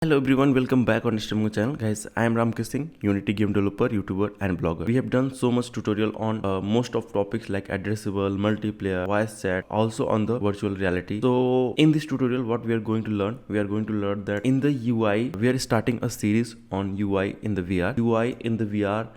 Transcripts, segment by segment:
Hello everyone, welcome back on Instagram channel. Guys, I am Ram Singh, Unity game developer, YouTuber and blogger. We have done so much tutorial on most of topics like addressable, multiplayer, voice chat, also on the virtual reality. So in this tutorial what we are going to learn, that in the UI, we are starting a series on UI in the VR. UI in the VR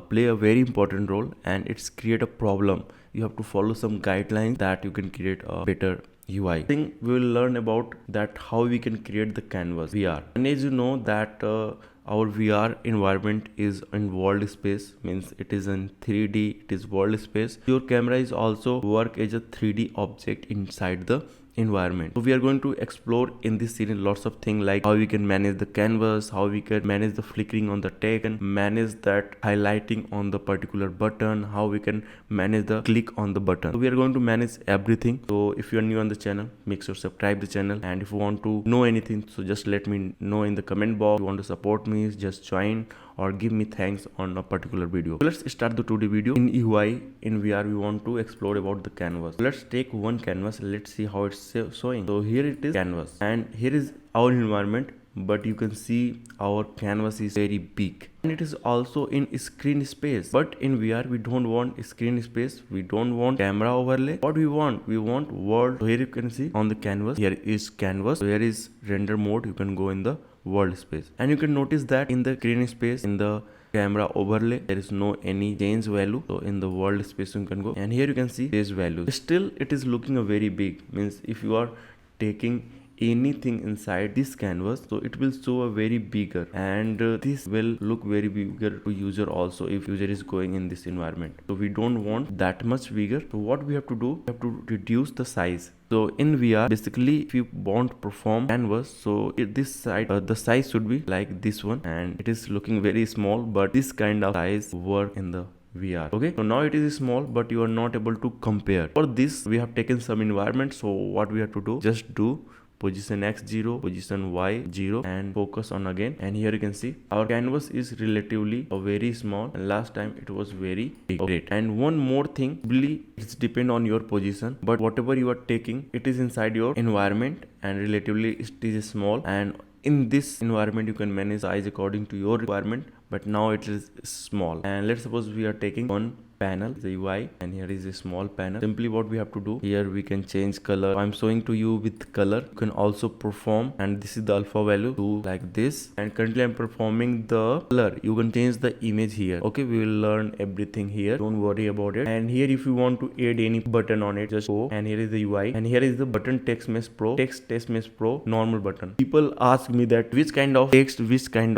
play a very important role and it's create a problem. You have to follow some guidelines that you can create a better UI. I think we will learn about that how we can create the canvas VR. And as you know that our VR environment is in world space, means it is in 3D, it is world space. Your camera is also work as a 3D object inside the environment. So we are going to explore in this series lots of things like how we can manage the canvas, how we can manage the flickering on the text and manage that highlighting on the particular button, how we can manage the click on the button. So we are going to manage everything. So if you are new on the channel, make sure subscribe the channel, and if you want to know anything, so just let me know in the comment box. If you want to support me, just join or give me thanks on a particular video. So let's start the 2D video. In UI in VR we want to explore about the canvas. So let's take one canvas, let's see how it's showing. So here it is canvas and here is our environment, but you can see our canvas is very big and it is also in screen space. But in VR we don't want screen space, we don't want camera overlay. What we want world. So here you can see on the canvas, here is canvas. So here is render mode, you can go in the world space and you can notice that in the screen space, in the camera overlay, there is no any change value. So in the world space you can go and here you can see this value. Still it is looking a very big, means if you are taking anything inside this canvas, so it will show a very bigger, and this will look very bigger to user also if user is going in this environment. So we don't want that much bigger. So what we have to do, we have to reduce the size. So in VR, basically if you want to perform canvas, so this side the size should be like this one, and it is looking very small, but this kind of size work in the VR. Okay, so now it is small, but you are not able to compare. For this we have taken some environment. So what we have to do, just do position x0, position y0 and focus on again, and here you can see our canvas is relatively very small and last time it was very big. Great. And one more thing, really it's depend on your position, but whatever you are taking, it is inside your environment and relatively it is small, and in this environment you can manage size according to your requirement, but now it is small. And let's suppose we are taking one panel, the UI, and here is a small panel. Simply what we have to do, here we can change color. I'm showing to you with color. You can also perform, and this is the alpha value, do like this, and currently I'm performing the color. You can change the image here. Okay, we will learn everything here, don't worry about it. And here if you want to add any button on it, just go, and here is the UI, and here is the button TextMeshPro normal button. People ask me that which kind of text, which kind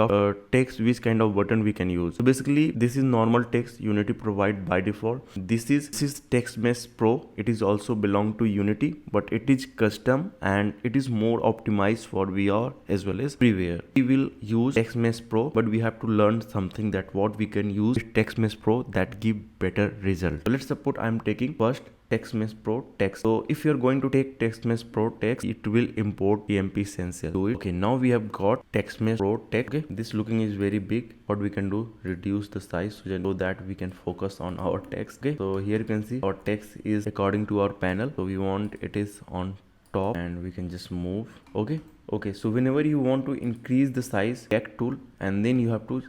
of button we can use. So basically this is normal text Unity provide by default. This is TextMeshPro. It is also belong to Unity, but it is custom and it is more optimized for VR as well as freeware. We will use TextMeshPro, but we have to learn something that what we can use TextMeshPro that give better result. So let's suppose I'm taking first TextMeshPro text. So if you're going to take TextMeshPro text, it will import PMP essential. Do it. Okay, now we have got TextMeshPro text. Okay, this looking is very big. What we can do, reduce the size so that we can focus on our text. Okay, so here you can see our text is according to our panel. So we want it is on top and we can just move. Okay, so whenever you want to increase the size, Back tool, and then you have to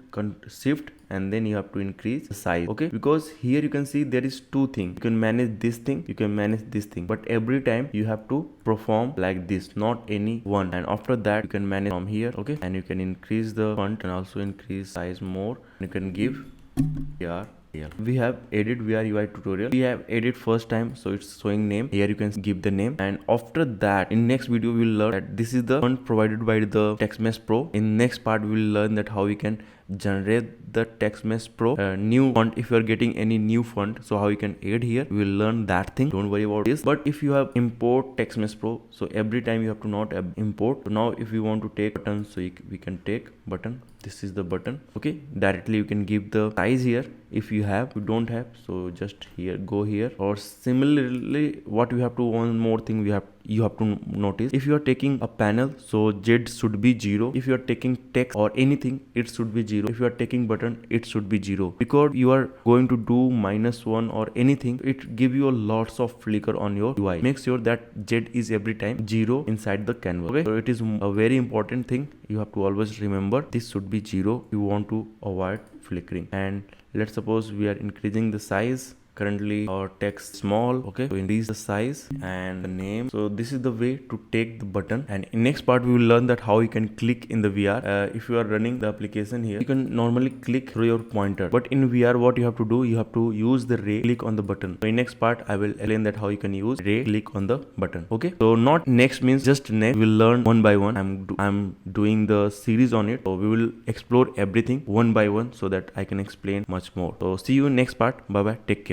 shift and then you have to increase the size. Okay, because here you can see there is two things. You can manage this thing, you can manage this thing, but every time you have to perform like this, not any one. And after that you can manage from here. Okay, and you can increase the font and also increase size more. You can give here. We have added VR UI tutorial. We have added first time, so it's showing name. Here you can give the name, and after that in next video we will learn that this is the font provided by the TextMeshPro. In next part we will learn that how we can generate the TextMeshPro new font if you are getting any new font. So how you can add here, we will learn that thing. Don't worry about this. But if you have import TextMeshPro, so every time you have to not import. So now if you want to take button, so we can take button. This is the button. Okay, directly you can give the size here if you have. You don't have, so just here go here. Or similarly what we have to, one more thing we have you have to notice. If you are taking a panel, so Z should be 0. If you are taking text or anything, it should be 0. If you are taking button, it should be 0. Because you are going to do -1 or anything, it give you a lots of flicker on your UI. Make sure that Z is every time 0 inside the canvas. Okay, so it is a very important thing. You have to always remember this should be 0. You want to avoid flickering. And let's suppose we are increasing the size. Currently our text small. Okay, so increase the size and the name. So this is the way to take the button. And in next part we will learn that how you can click in the VR. If you are running the application here, you can normally click through your pointer, but in VR what you have to do, you have to use the ray click on the button. So in next part I will explain that how you can use ray click on the button. Okay, so not next means just next. We'll learn one by one. I'm doing the series on it, so we will explore everything one by one so that I can explain much more. So see you in next part. Bye bye, take care.